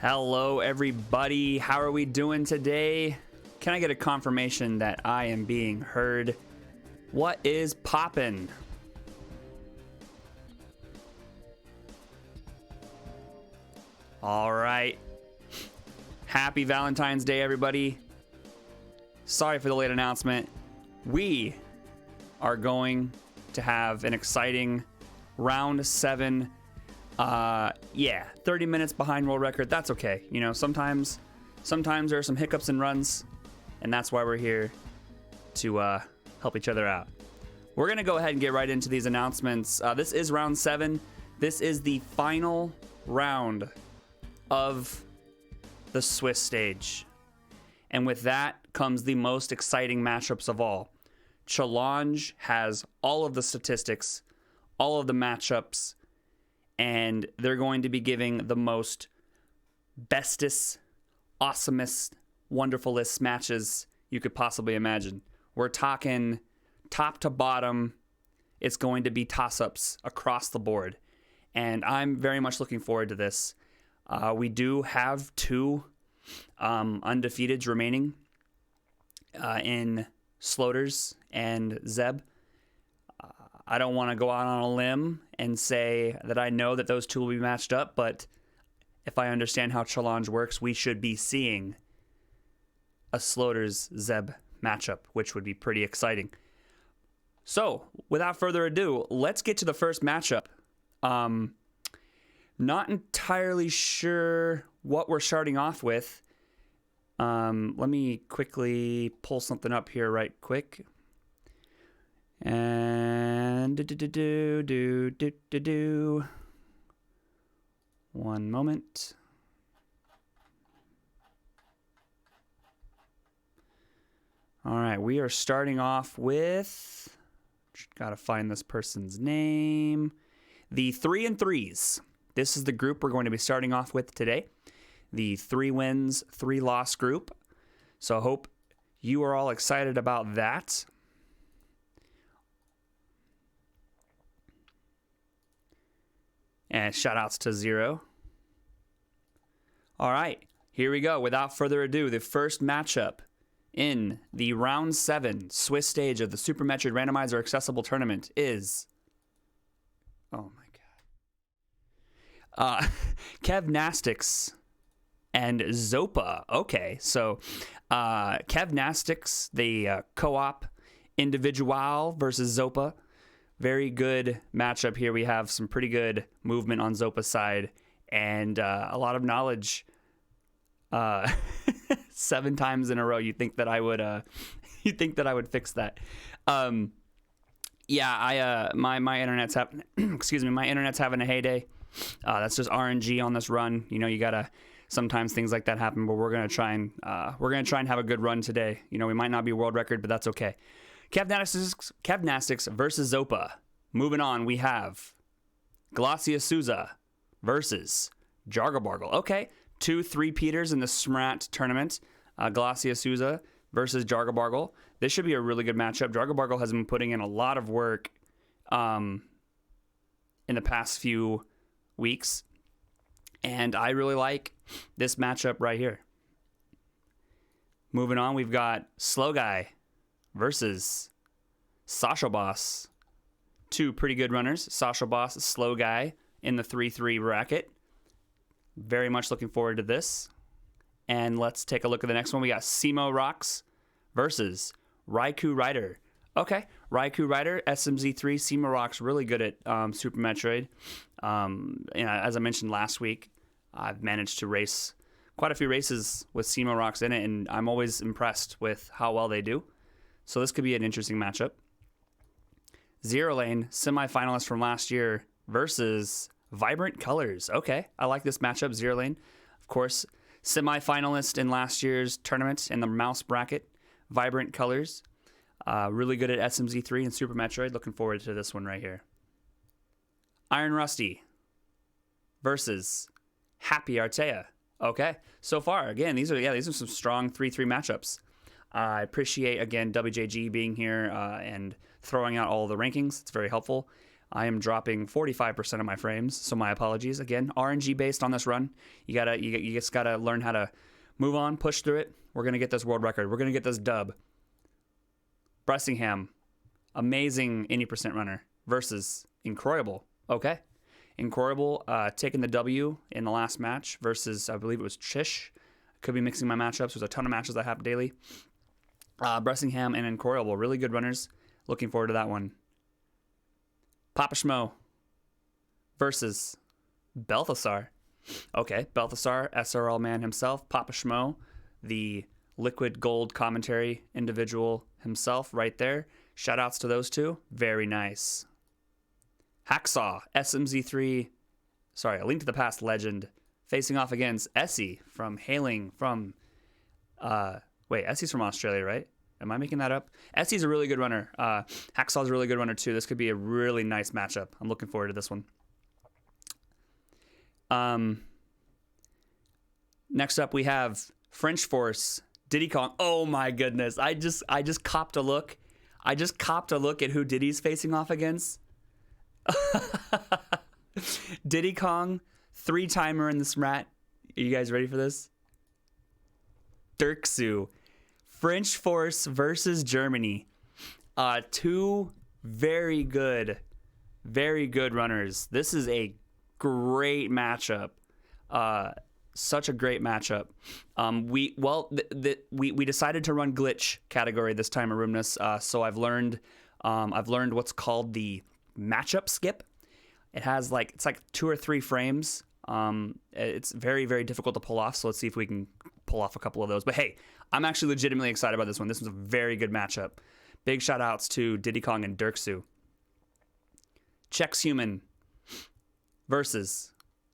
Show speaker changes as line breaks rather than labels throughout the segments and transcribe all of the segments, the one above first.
Hello, everybody. How are we doing today? Can I get a confirmation that I am being heard? What is poppin'? All right. Happy Valentine's Day, everybody. Sorry for the late announcement. We are going to have an exciting round 7. 30 minutes behind world record. That's okay. You know, sometimes there are some hiccups and runs, and that's why we're here to help each other out. We're going to go ahead and get right into these announcements. This is round 7. This is the final round of the Swiss stage. And with that comes the most exciting matchups of all. Challenge has all of the statistics, all of the matchups, and they're going to be giving the most bestest, awesomest, wonderfulest matches you could possibly imagine. We're talking top to bottom. It's going to be toss-ups across the board. And I'm very much looking forward to this. We do have 2 undefeateds remaining in Sloters and Zeb. I don't want to go out on a limb and say that I know that those 2 will be matched up, but if I understand how Challenge works, we should be seeing a Sloters Zeb matchup, which would be pretty exciting. So, without further ado, let's get to the first matchup. Not entirely sure what we're starting off with. Let me quickly pull something up here right quick. And one moment. All right, we are starting off with, gotta find this person's name, the 3 and 3s. This is the group we're going to be starting off with today. The 3 wins, 3 loss group. So I hope you are all excited about that. And shout outs to Zero. All right, here we go. Without further ado, the first matchup in the round 7 Swiss stage of the Super Metroid Randomizer Accessible Tournament is, oh my god, Kevnastics and Zopa. Okay, so Kevnastics, the co-op individual versus Zopa. Very good matchup here. We have some pretty good movement on Zopa's side and a lot of knowledge. 7 times in a row. You think that I would fix that? My internet's my internet's having a heyday. That's just RNG on this run. You know, you gotta, sometimes things like that happen, but we're gonna try and have a good run today. You know, we might not be world record, but that's okay. Kevnastics versus Zopa. Moving on, we have Glacia Souza versus Jargabargle. Okay, 2 3-peaters in the Smrat tournament. Glacia Souza versus Jargabargle. This should be a really good matchup. Jargabargle has been putting in a lot of work in the past few weeks, and I really like this matchup right here. Moving on, we've got Slow Guy versus Sasha Boss. 2 pretty good runners. Sasha Boss, Slow Guy in the 3-3 bracket. Very much looking forward to this. And let's take a look at the next one. We got Simo Rocks versus Raikou Rider. Okay, Raikou Rider, SMZ3, Simo Rocks, really good at Super Metroid. As I mentioned last week, I've managed to race quite a few races with Simo Rocks in it, and I'm always impressed with how well they do. So this could be an interesting matchup. Zero Lane, semifinalist from last year versus Vibrant Colors. Okay, I like this matchup. Zero Lane, of course, semifinalist in last year's tournament in the mouse bracket. Vibrant Colors, really good at SMZ3 and Super Metroid. Looking forward to this one right here. Iron Rusty versus Happy Artea. Okay, so far, again, these are some strong 3-3 matchups. I appreciate, again, WJG being here and throwing out all the rankings. It's very helpful. I am dropping 45% of my frames, so my apologies. Again, RNG based on this run. You just gotta learn how to move on, push through it. We're gonna get this world record. We're gonna get this dub. Bressingham, amazing 80% runner versus Incroyable. Okay, Incroyable taking the W in the last match versus, I believe it was Chish. Could be mixing my matchups. There's a ton of matches I have daily. Bressingham and Incroyable, really good runners. Looking forward to that one. Papa Schmo versus Balthasar. Okay, Balthasar, SRL man himself. Papa Schmo, the liquid gold commentary individual himself right there. Shout outs to those two. Very nice. Hacksaw, SMZ3, A Link to the Past legend, facing off against Essie hailing from, wait, Essie's from Australia, right? Am I making that up? Essie's a really good runner. Hacksaw's a really good runner too. This could be a really nice matchup. I'm looking forward to this one. Next up we have French Force, Diddy Kong. Oh my goodness. I just copped a look. I just copped a look at who Diddy's facing off against. Diddy Kong, 3-timer in the Smrat. Are you guys ready for this? Dirksu. French Force versus Germany. Two very good runners. This is a great matchup. Such a great matchup. We decided to run glitch category this time, Arumnus. So I've learned what's called the matchup skip. It's like 2 or 3 frames. It's very, very difficult to pull off. So let's see if we can pull off a couple of those. But hey, I'm actually legitimately excited about this one. This was a very good matchup. Big shout outs to Diddy Kong and Dirksu. Chex Human versus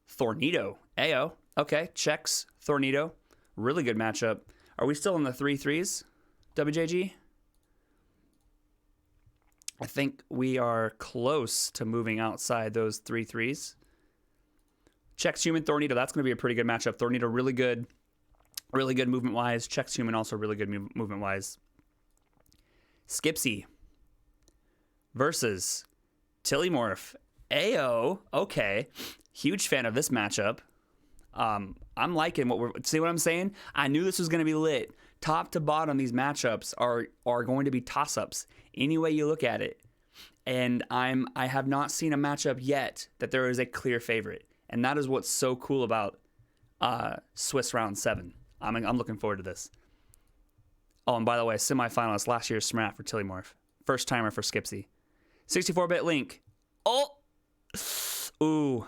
Thornito. Ayo. Okay, Chex, Thornito. Really good matchup. Are we still in the 3-3s, WJG? I think we are close to moving outside those 3-3s. Chex Human, Thornito. That's going to be a pretty good matchup. Thornito, really good movement-wise. Chex Human, also really good movement-wise. Skipsy versus Tillymorph. Ayo. Okay. Huge fan of this matchup. I'm liking see what I'm saying? I knew this was going to be lit. Top to bottom, these matchups are going to be toss-ups any way you look at it. And I have not seen a matchup yet that there is a clear favorite. And that is what's so cool about Swiss Round 7. I'm looking forward to this. Oh, and by the way, semifinalist last year's Smrat for Tillymorph. First timer for Skipsy. 64-bit Link. Oh! Ooh.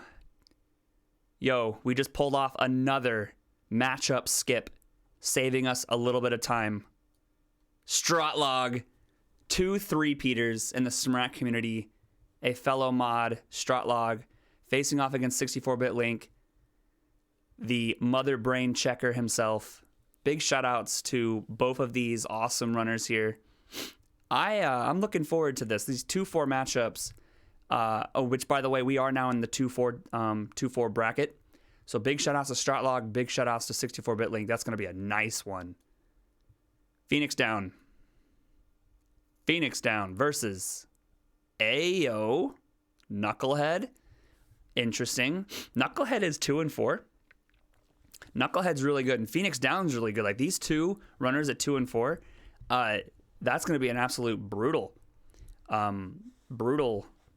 Yo, we just pulled off another matchup skip, saving us a little bit of time. Strotlog. 2 3-peaters in the Smrat community. A fellow mod, Strotlog, facing off against 64-bit Link. The mother brain checker himself. Big shout outs to both of these awesome runners here. I'm looking forward to this. These 2-4 matchups, which by the way, we are now in the 2-4 bracket. So big shout outs to Strotlog, big shout outs to 64-bit Link. That's going to be a nice one. Phoenix Down versus Ayo Knucklehead. Interesting. Knucklehead is 2-4. Knucklehead's really good, and Phoenix Down's really good. Like these two runners at 2-4, that's going to be an absolute brutal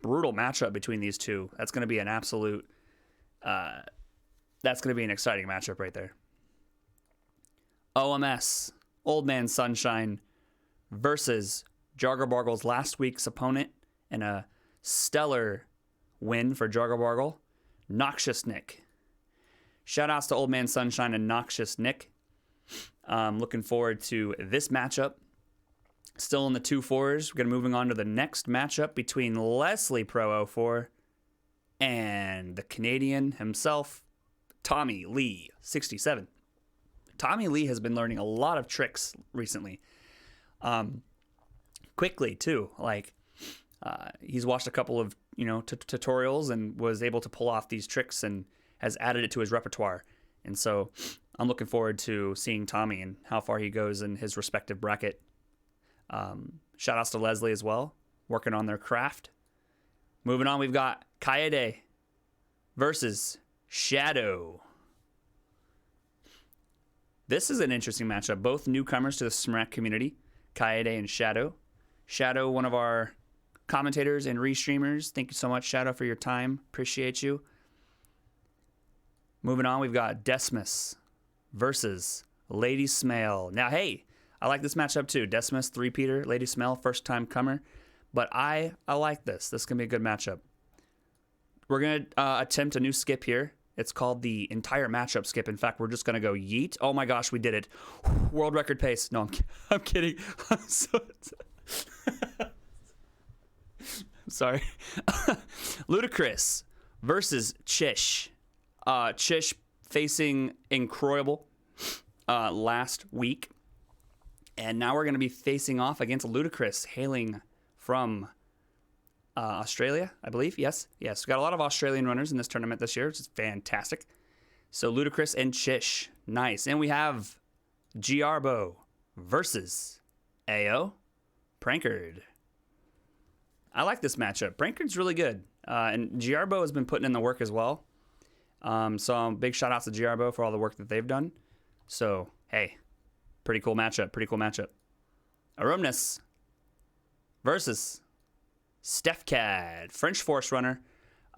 matchup between these two. That's going to be an absolute. That's going to be an exciting matchup right there. OMS, Old Man Sunshine, versus Jargarbargle's last week's opponent, and a stellar win for Jargarbargle, Noxious Nick. Shoutouts to Old Man Sunshine and Noxious Nick. Looking forward to this matchup. Still in the 2-4s. We're going to moving on to the next matchup between Leslie Pro 04 and the Canadian himself, Tommy Lee 67. Tommy Lee has been learning a lot of tricks recently. Quickly too. Like he's watched a couple of tutorials and was able to pull off these tricks and has added it to his repertoire. And so I'm looking forward to seeing Tommy and how far he goes in his respective bracket. Shout outs to Leslie as well, working on their craft. Moving on, we've got Kaede versus Shadow. This is an interesting matchup. Both newcomers to the Smrek community, Kaede and Shadow. Shadow, one of our commentators and restreamers. Thank you so much, Shadow, for your time. Appreciate you. Moving on, we've got Desmus versus Lady Smale. Now, hey, I like this matchup too. Desmus, three-peater, Lady Smale, first-time comer. But I like this. This can be a good matchup. We're going to attempt a new skip here. It's called the entire matchup skip. In fact, we're just going to go yeet. Oh my gosh, we did it. World record pace. No, I'm kidding. I'm sorry. Ludacris versus Chish. Chish facing Incroyable last week. And now we're going to be facing off against Ludacris, hailing from Australia, I believe. Yes. We've got a lot of Australian runners in this tournament this year, which is fantastic. So Ludacris and Chish. Nice. And we have Giarbo versus AO Prankard. I like this matchup. Prankard's really good. And Giarbo has been putting in the work as well. So big shout outs to Giarbo for all the work that they've done. So, hey, pretty cool matchup. Aromnis versus Stefcad, French Force runner.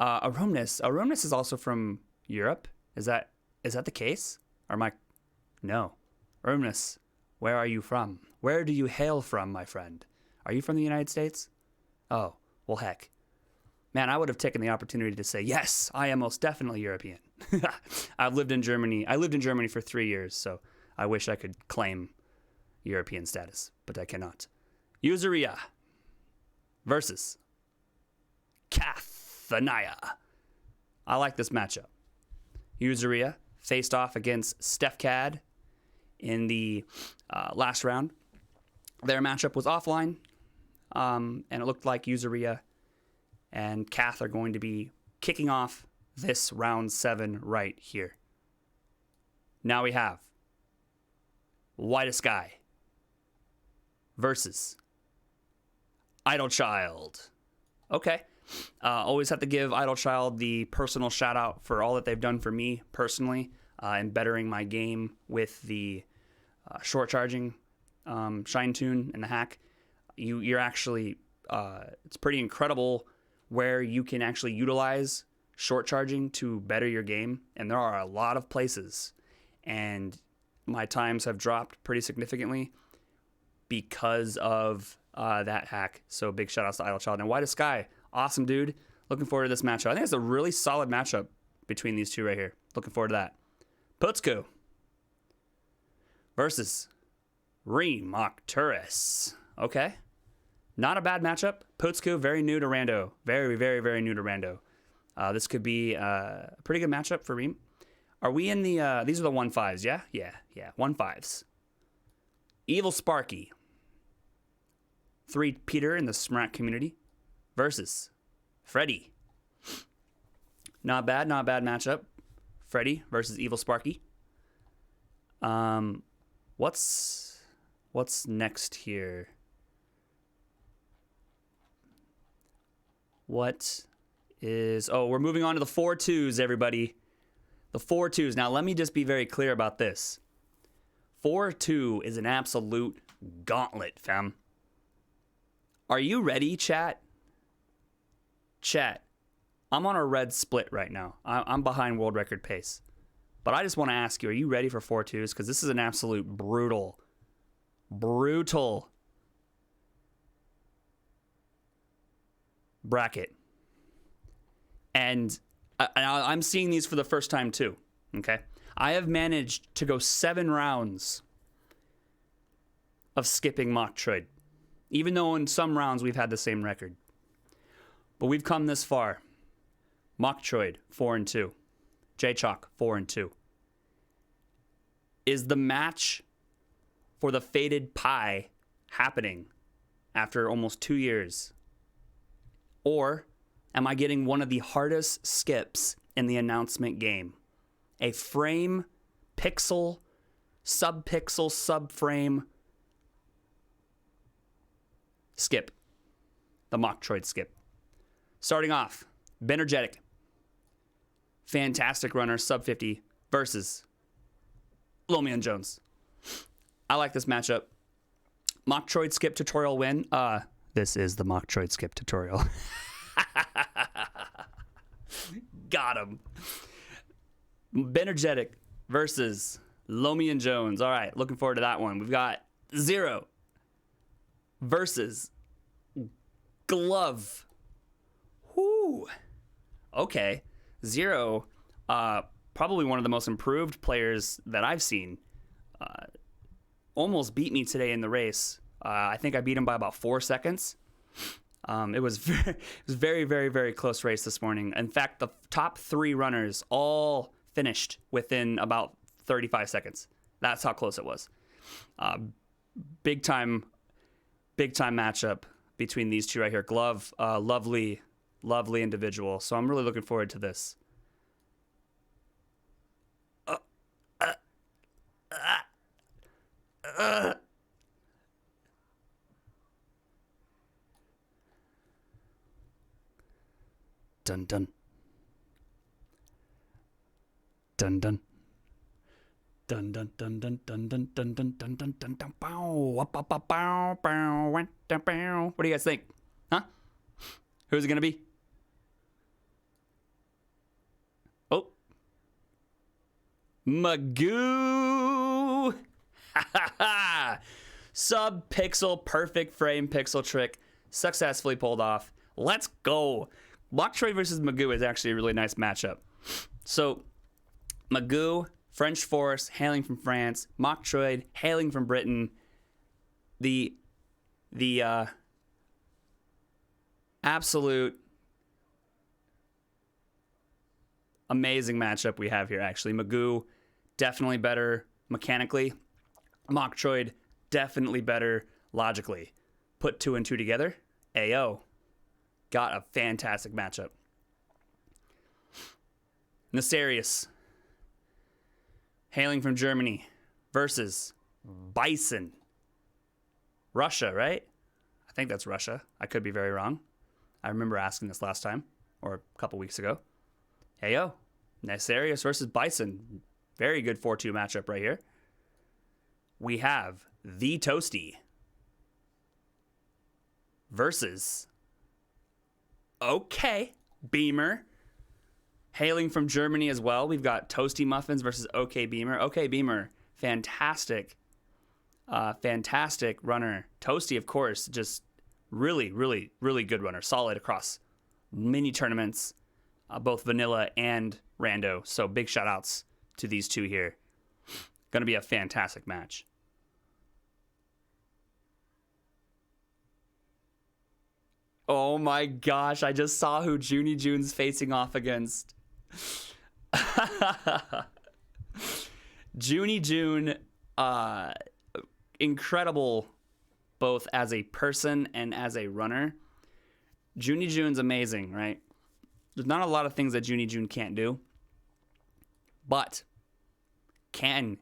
Aromnis is also from Europe. Is that the case? Or am I? No. Aromnis, where are you from? Where do you hail from, my friend? Are you from the United States? Oh, well, heck. Man, I would have taken the opportunity to say, yes, I am most definitely European. I've lived in Germany. I lived in Germany for 3 years, so I wish I could claim European status, but I cannot. Yuzuria versus Cathanaya. I like this matchup. Yuzuria faced off against Stefcad in the last round. Their matchup was offline, and it looked like Yuzuria and Kath are going to be kicking off this round 7 right here. Now we have White Sky versus Idle Child. Okay. Always have to give Idle Child the personal shout out for all that they've done for me personally in bettering my game with the short charging Shine Tune and the hack. You're actually, it's pretty incredible where you can actually utilize short charging to better your game. And there are a lot of places. And my times have dropped pretty significantly because of that hack. So big shout outs to Idle Child. And White Sky, awesome dude. Looking forward to this matchup. I think it's a really solid matchup between these two right here. Looking forward to that. Putzko versus Reem Octurus. Okay. Not a bad matchup. Putzko, very new to Rando. Very, very, very new to Rando. This could be a pretty good matchup for Reem. Are we in the, these are the 1-5s, yeah? Yeah. 1-5s. Evil Sparky. 3-peater in the Smrek community versus Freddy. Not bad matchup. Freddy versus Evil Sparky. What's next here? We're moving on to the 4-2s, everybody. The 4-2s. Now, let me just be very clear about this. 4-2 is an absolute gauntlet, fam. Are you ready, chat? Chat, I'm on a red split right now. I'm behind world record pace. But I just want to ask you, are you ready for 4-2s? Because this is an absolute brutal bracket. And I'm seeing these for the first time too, okay? I have managed to go 7 rounds of skipping Metroid, even though in some rounds we've had the same record. But we've come this far. Metroid, 4-2. J-Chalk, 4-2. Is the match for the Fated Pie happening after almost 2 years? Or am I getting one of the hardest skips in the announcement game? A frame, pixel, sub-pixel, sub-frame skip. The Metroid skip. Starting off, Benergetic. Fantastic runner, sub 50 versus Lomian Jones. I like this matchup. Metroid skip tutorial win. This is the Metroid skip tutorial. Got him. Benergetic versus Lomian Jones. All right, looking forward to that one. We've got Zero versus Glove. Whoo. Okay. Zero, probably one of the most improved players that I've seen. Almost beat me today in the race. I think I beat him by about 4 seconds. It was very, very, very close race this morning. In fact, the top 3 runners all finished within about 35 seconds. That's how close it was. Big time matchup between these two right here. Glove, lovely individual. So I'm really looking forward to this. Dun dun. Dun dun. Dun dun dun dun dun dun dun dun dun dun dun dun bow bow bow bow bow bow. What do you guys think? Huh? Who's it gonna be? Oh, Magoo! Sub-pixel perfect frame pixel trick successfully pulled off. Let's go. Metroid versus Magoo is actually a really nice matchup. So, Magoo, French Force, hailing from France. Metroid, hailing from Britain. The absolute amazing matchup we have here, actually. Magoo, definitely better mechanically. Metroid, definitely better logically. Put 2 and 2 together. Ayo. Got a fantastic matchup. Nefarious, hailing from Germany, versus Bison. Russia, right? I think that's Russia. I could be very wrong. I remember asking this last time, or a couple weeks ago. Hey, yo. Nefarious versus Bison. Very good 4-2 matchup right here. We have the Toasty versus Beamer, hailing from Germany as well. We've got Toasty Muffins versus Beamer. Beamer, fantastic runner. Toasty, of course, just really, really, really good runner. Solid across many tournaments, both vanilla and rando. So big shout outs to these two here. Going to be a fantastic match. Oh my gosh, I just saw who Junie June's facing off against. Junie June, incredible both as a person and as a runner. Junie June's amazing, right? There's not a lot of things that Junie June can't do. But can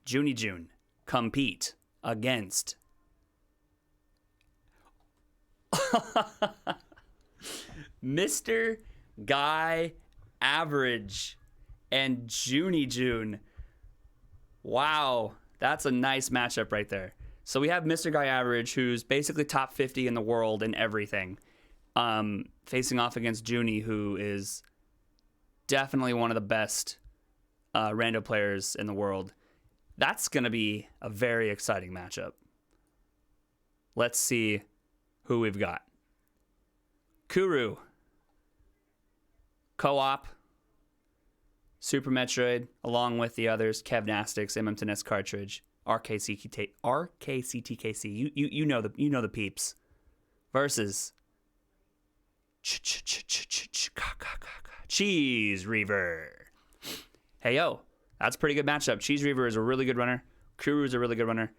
Junie June compete against Mr. Guy Average and Junie June? Wow, that's a nice matchup right there. So we have Mr. Guy Average, who's basically top 50 in the world in everything, facing off against Junie, who is definitely one of the best rando players in the world. That's going to be a very exciting matchup. Let's see who we've got. Kuru, Co-op, Super Metroid, along with the others, Kevnastics, MMTNS Cartridge, RKCTKC. You know the peeps. Versus Cheese Reaver. Hey yo, that's a pretty good matchup. Cheese Reaver is a really good runner. Kuru is a really good runner.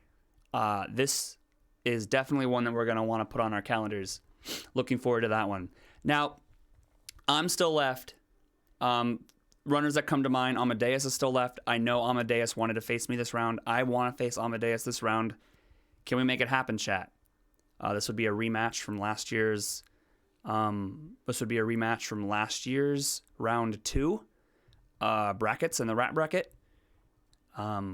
This is definitely one that we're going to want to put on our calendars. Looking forward to that one. Now, I'm still left. Runners that come to mind, Amadeus is still left. I know Amadeus wanted to face me this round. I want to face Amadeus this round. Can we make it happen, chat? This would be a rematch from last year's This would be a rematch from last year's round 2 brackets in the rat bracket,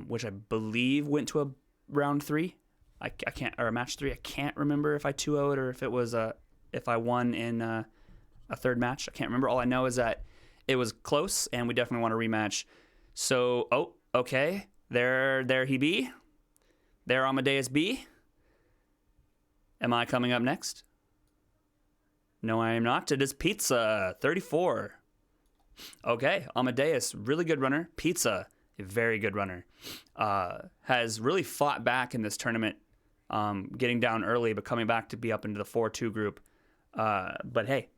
which I believe went to a round 3. I can't, or a match 3. I can't remember if I 2-0'd or if it was if I won in a third match. I can't remember. All I know is that it was close, and we definitely want a rematch. So, okay, there he be. There Amadeus be. Am I coming up next? No, I am not. It is Pizza 34. Okay, Amadeus, really good runner. Pizza, a very good runner. Has really fought back in this tournament, getting down early, but coming back to be up into the 4-2 group. But hey,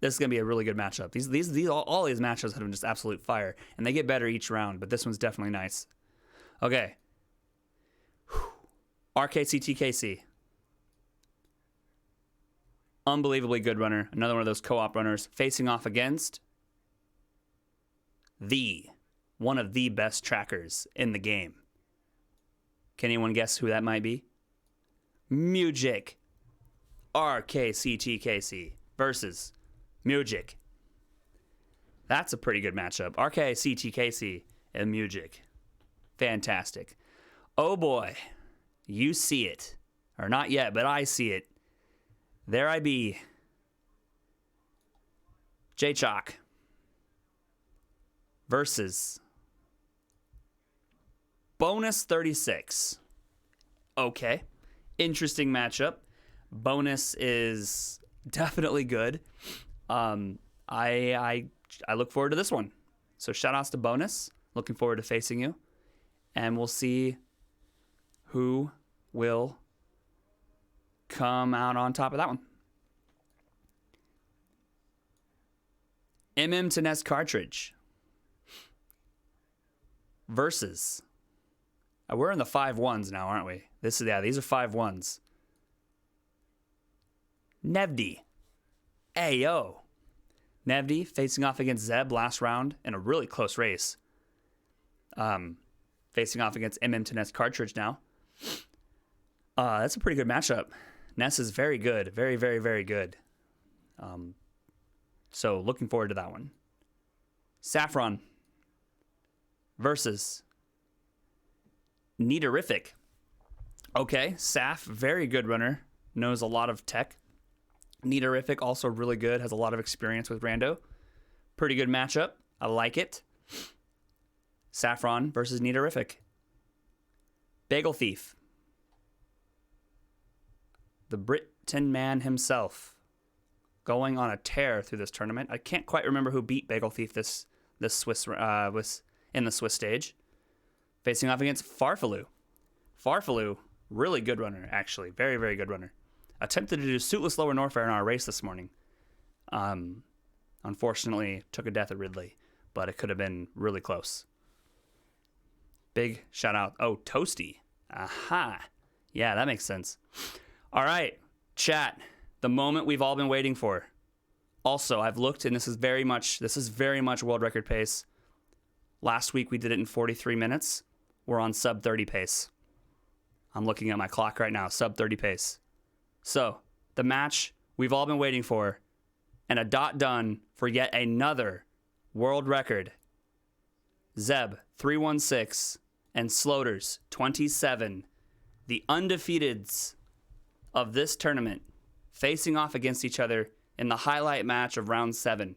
this is going to be a really good matchup. All these matchups have been just absolute fire, and they get better each round, but this one's definitely nice. Okay. RKCTKC. Unbelievably good runner. Another one of those co-op runners facing off against one of the best trackers in the game. Can anyone guess who that might be? Music. RKCTKC versus Music. That's a pretty good matchup. RKCTKC and Music. Fantastic. Oh boy. You see it. Or not yet, but I see it. There I be. J-Chalk versus Bonus 36. Okay. Interesting matchup. Bonus is definitely good. I look forward to this one. So shout outs to Bonus. Looking forward to facing you. And we'll see who will come out on top of that one. To Nest Cartridge versus. We're in the 5-1s now, aren't we? These are 5-1s. Nevdi. Ayo. Nevdi facing off against Zeb last round in a really close race. Facing off against to Nest Cartridge now. That's a pretty good matchup. Ness is very good. Very, very, very good. So looking forward to that one. Saffron versus Neaterific. Okay, Saf, very good runner. Knows a lot of tech. Neaterific, also really good. Has a lot of experience with Rando. Pretty good matchup. I like it. Saffron versus Neaterific. Bagel Thief. The Britain man himself. Going on a tear through this tournament. I can't quite remember who beat Bagel Thief this Swiss was in the Swiss stage. Facing off against Farfaloo. Farfaloo, really good runner, actually. Very, very good runner. Attempted to do suitless lower Norfair in our race this morning. Unfortunately, took a death at Ridley, but it could have been really close. Big shout out. Oh, Toasty. Aha. Yeah, that makes sense. All right, chat. The moment we've all been waiting for. Also, I've looked, and this is very much world record pace. Last week we did it in 43 minutes. We're on sub 30 pace. I'm looking at my clock right now, sub 30 pace. So, the match we've all been waiting for, and a dot done for yet another world record. Zeb 316 and Sloters 27, the undefeateds of this tournament, facing off against each other in the highlight match of round 7.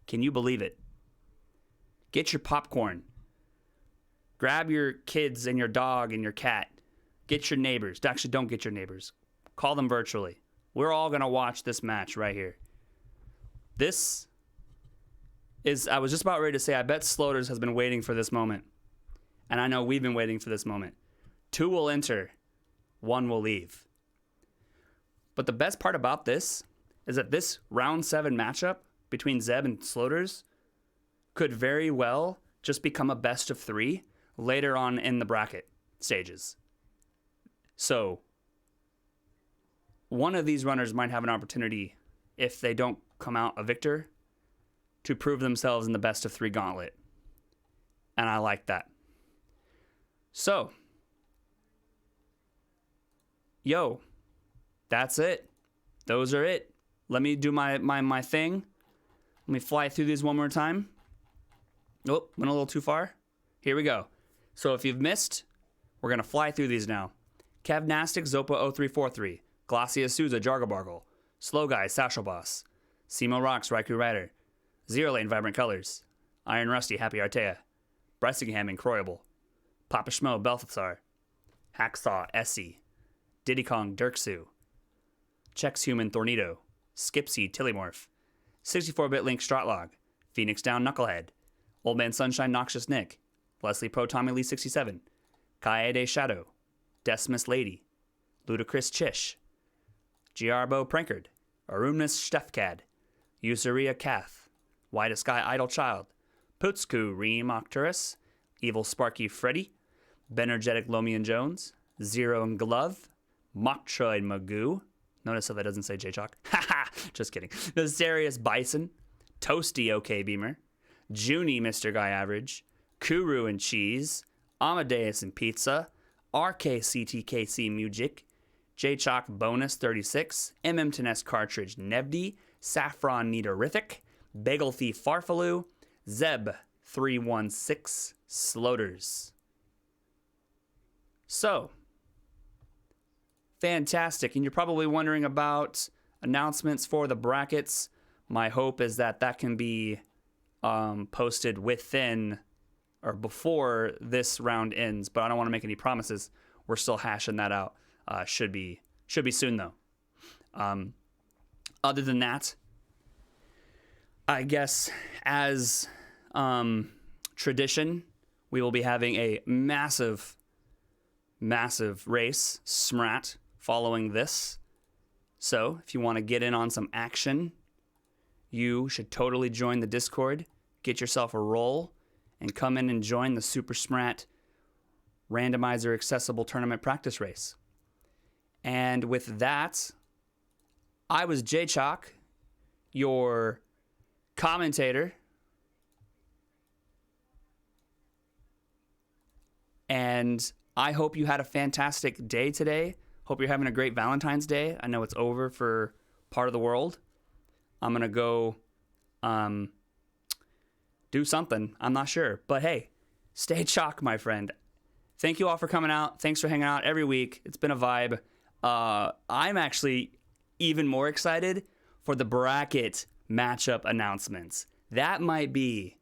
Can you believe it? Get your popcorn. Grab your kids and your dog and your cat. Get your neighbors. Actually, don't get your neighbors. Call them virtually. We're all going to watch this match right here. This is, I was just about ready to say, I bet Sloters has been waiting for this moment. And I know we've been waiting for this moment. 2 will enter, 1 will leave. But the best part about this is that this round 7 matchup between Zeb and Sloters could very well just become a best of 3 later on in the bracket stages. So, one of these runners might have an opportunity, if they don't come out a victor, to prove themselves in the best of 3 gauntlet. And I like that. So, that's it. Those are it. let me do my thing. Let me fly through these one more time. Oh, went a little too far. Here we go. So if you've missed, we're going to fly through these now. Kevnastic, Zopa 0343. Glacia Souza, Jargabargle. Slow Guy, Satchel Boss. Simo Rocks, Raikou Rider. Zero Lane, Vibrant Colors. Iron Rusty, Happy Artea. Bressingham, Incroyable. Papa Schmo, Balthazar. Hacksaw, Essie. Diddy Kong, Dirksu. Chex Human, Thornito. Skipsy, Tillymorph. 64-bit Link, Stratlog. Phoenix Down, Knucklehead. Old Man Sunshine, Noxious Nick. Leslie Pro, Tommy Lee 67. Kaede Shadow. Decimus Lady. Ludicrous Chish. Giarbo Prankard. Arumnus Stefcad. Usuria Kath. White Sky Idle Child. Putsku Reem Octurus. Evil Sparky Freddy. Benergetic Lomian Jones. Zero and Glove. Mocktroid Magoo. Notice how that doesn't say J-Chalk. Haha! Just kidding. Nefarious Bison. Toasty OK Beamer. Junie Mr. Guy Average. Kuru and Cheese. Amadeus and Pizza. RKCTKC Music. J-Chalk Bonus 36. MM Tennis Cartridge Nebdi. Saffron Neaterific. Bagel Thief Farfaloo. Zeb 316 Sloters. So, fantastic. And you're probably wondering about announcements for the brackets. My hope is that that can be posted within or before this round ends, but I don't want to make any promises. We're still hashing that out. Should be soon though. Other than that, I guess as tradition, we will be having a massive race, SMRAT, following this. So if you want to get in on some action, you should totally join the Discord, get yourself a roll, and come in and join the Super SMRAT Randomizer Accessible Tournament Practice Race. And with that, I was J-Chalk, your commentator. And I hope you had a fantastic day today. Hope you're having a great Valentine's Day. I know it's over for part of the world. I'm going to go do something. I'm not sure. But hey, stay chalk, my friend. Thank you all for coming out. Thanks for hanging out every week. It's been a vibe. I'm actually even more excited for the bracket matchup announcements. That might be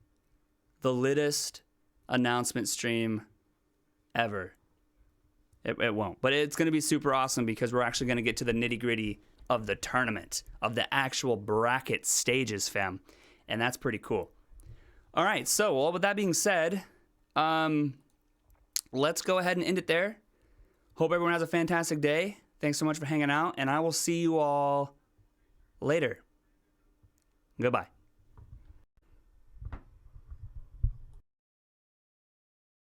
the littest announcement stream ever. It won't, but it's going to be super awesome because we're actually going to get to the nitty gritty of the tournament, of the actual bracket stages, fam. And that's pretty cool. All right. So, well, with that being said, let's go ahead and end it there. Hope everyone has a fantastic day. Thanks so much for hanging out, and I will see you all later. Goodbye.